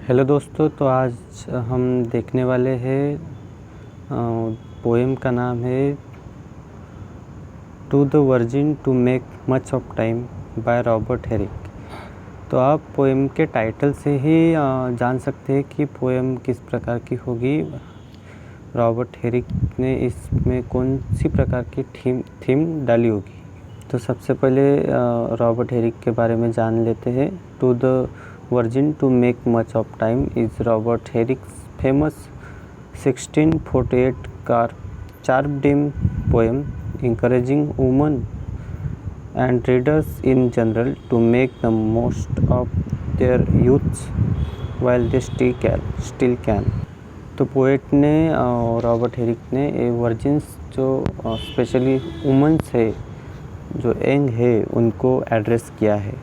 Hello दोस्तों, तो आज हम देखने वाले हैं पोएम का नाम है to the virgin to make much of time by Robert Herrick. तो आप पोएम के टाइटल से ही जान सकते हैं कि पोएम किस प्रकार की होगी। रॉबर्ट हेरिक ने इसमें कौन सी प्रकार की थीम डाली होगी। तो सबसे पहले रॉबर्ट हेरिक के बारे में जान लेते हैं। To the Virgin to Make Much of Time is Robert Herrick's famous 1648 charming poem encouraging women and readers in general to make the most of their youths while they still can। तो poet ने Robert Herrick ने virgins जो specially women's है, जो young है, उनको address किया है।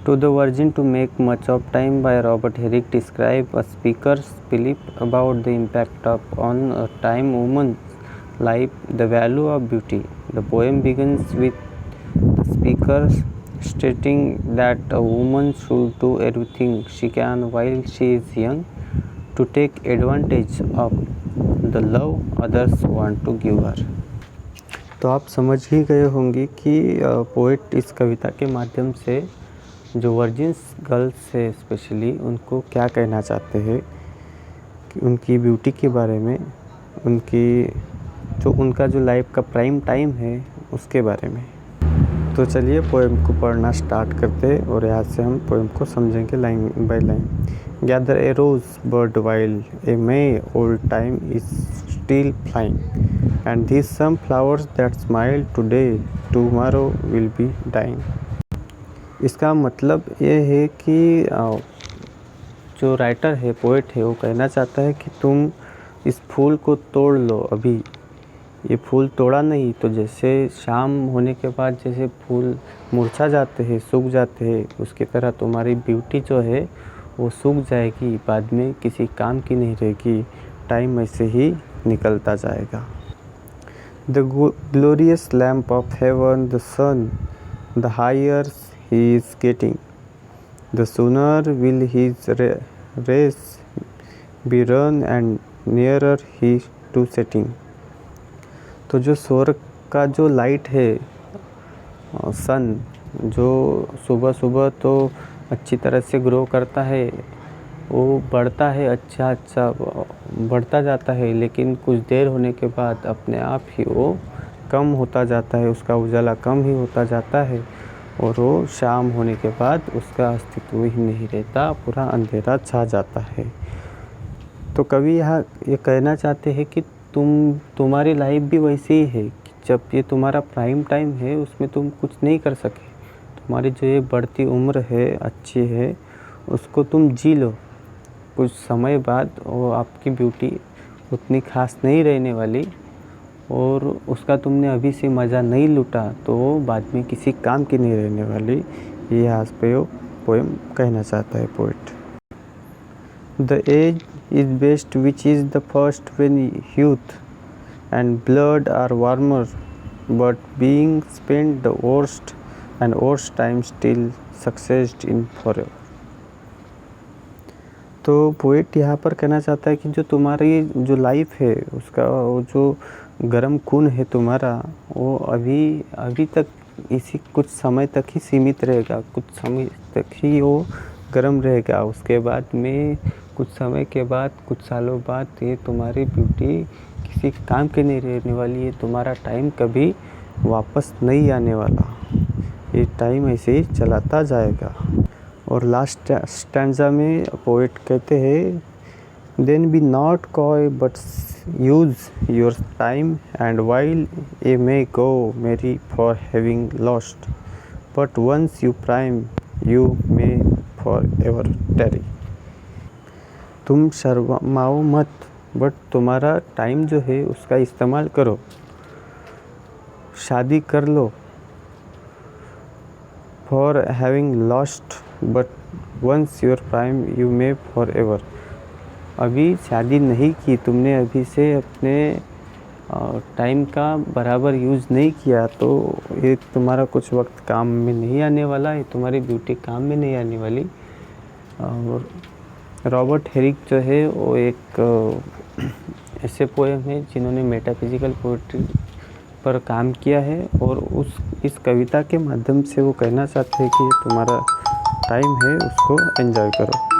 To the Virgin to Make Much of Time by Robert Herrick describes a speaker's belief about the impact on a time woman's life, the value of beauty. The poem begins with the speaker stating that a woman should do everything she can while she is young to take advantage of the love others want to give her। तो आप समझ ही गए होंगे कि poet इस कविता के माध्यम से जो वर्जिन्स गर्ल्स है स्पेशली उनको क्या कहना चाहते हैं कि उनकी ब्यूटी के बारे में, उनका जो लाइफ का प्राइम टाइम है उसके बारे में। तो चलिए पोएम को पढ़ना स्टार्ट करते हैं और यहाँ से हम पोएम को समझेंगे line by line. Gather a rosebud while a may old time is still flying and this some flowers that smile today tomorrow will be dying. इसका मतलब ये है कि जो राइटर है, पोएट है, वो कहना चाहता है कि तुम इस फूल को तोड़ लो अभी। ये फूल तोड़ा नहीं तो जैसे शाम होने के बाद जैसे फूल मुरझा जाते हैं, सूख जाते हैं, उसकी तरह तुम्हारी ब्यूटी जो है वो सूख जाएगी, बाद में किसी काम की नहीं रहेगी, टाइम ऐसे ही निकलता जाएगा। The glorious lamp of heaven the sun the higher he is getting, the sooner will his race be run and nearer he to setting। तो जो स्वर्ग का जो लाइट है, सन, जो सुबह सुबह तो अच्छी तरह से ग्रो करता है, वो बढ़ता है, अच्छा बढ़ता जाता है, लेकिन कुछ देर होने के बाद अपने आप ही वो कम होता जाता है, उसका उजाला कम ही होता जाता है और वो शाम होने के बाद उसका अस्तित्व ही नहीं रहता, पूरा अंधेरा छा जाता है। तो कवि यहाँ ये कहना चाहते हैं कि तुम्हारी लाइफ भी वैसी ही है कि जब ये तुम्हारा प्राइम टाइम है उसमें तुम कुछ नहीं कर सके, तुम्हारी जो ये बढ़ती उम्र है अच्छी है उसको तुम जी लो। कुछ समय बाद वो आपकी ब्यूटी उतनी खास नहीं रहने वाली और उसका तुमने अभी से मज़ा नहीं लूटा तो वो बाद में किसी काम की नहीं रहने वाली। ये यहाँ पे वो पोएम कहना चाहता है poet. The age is best which is the first when youth and blood are warmer but being spent the worst and worst time still succeeded in forever. तो पोएट यहाँ पर कहना चाहता है कि जो तुम्हारी जो लाइफ है उसका वो जो गर्म खून है तुम्हारा, वो अभी तक इसी कुछ समय तक ही सीमित रहेगा, कुछ समय तक ही वो गर्म रहेगा। उसके बाद में कुछ समय के बाद, कुछ सालों बाद ये तुम्हारी ब्यूटी किसी काम की नहीं रहने वाली है, तुम्हारा टाइम कभी वापस नहीं आने वाला, ये टाइम ऐसे ही चलाता जाएगा। और लास्ट स्टैंजा में पोएट कहते हैं then be not coy but use your time and while a may go merry for having lost but once you prime you may forever tarry। तुम शर्माओ मत, बट तुम्हारा टाइम जो है उसका इस्तेमाल करो, शादी कर लो, for having lost but once your prime you may forever। अभी शादी नहीं की तुमने, अभी से अपने टाइम का बराबर यूज़ नहीं किया तो ये तुम्हारा कुछ वक्त काम में नहीं आने वाला है, तुम्हारी ब्यूटी काम में नहीं आने वाली। और रॉबर्ट हेरिक जो है वो एक ऐसे पोएम है जिन्होंने मेटाफिजिकल पोइट्री पर काम किया है और इस कविता के माध्यम से वो कहना चाहते हैं कि तुम्हारा टाइम है, उसको एंजॉय करो।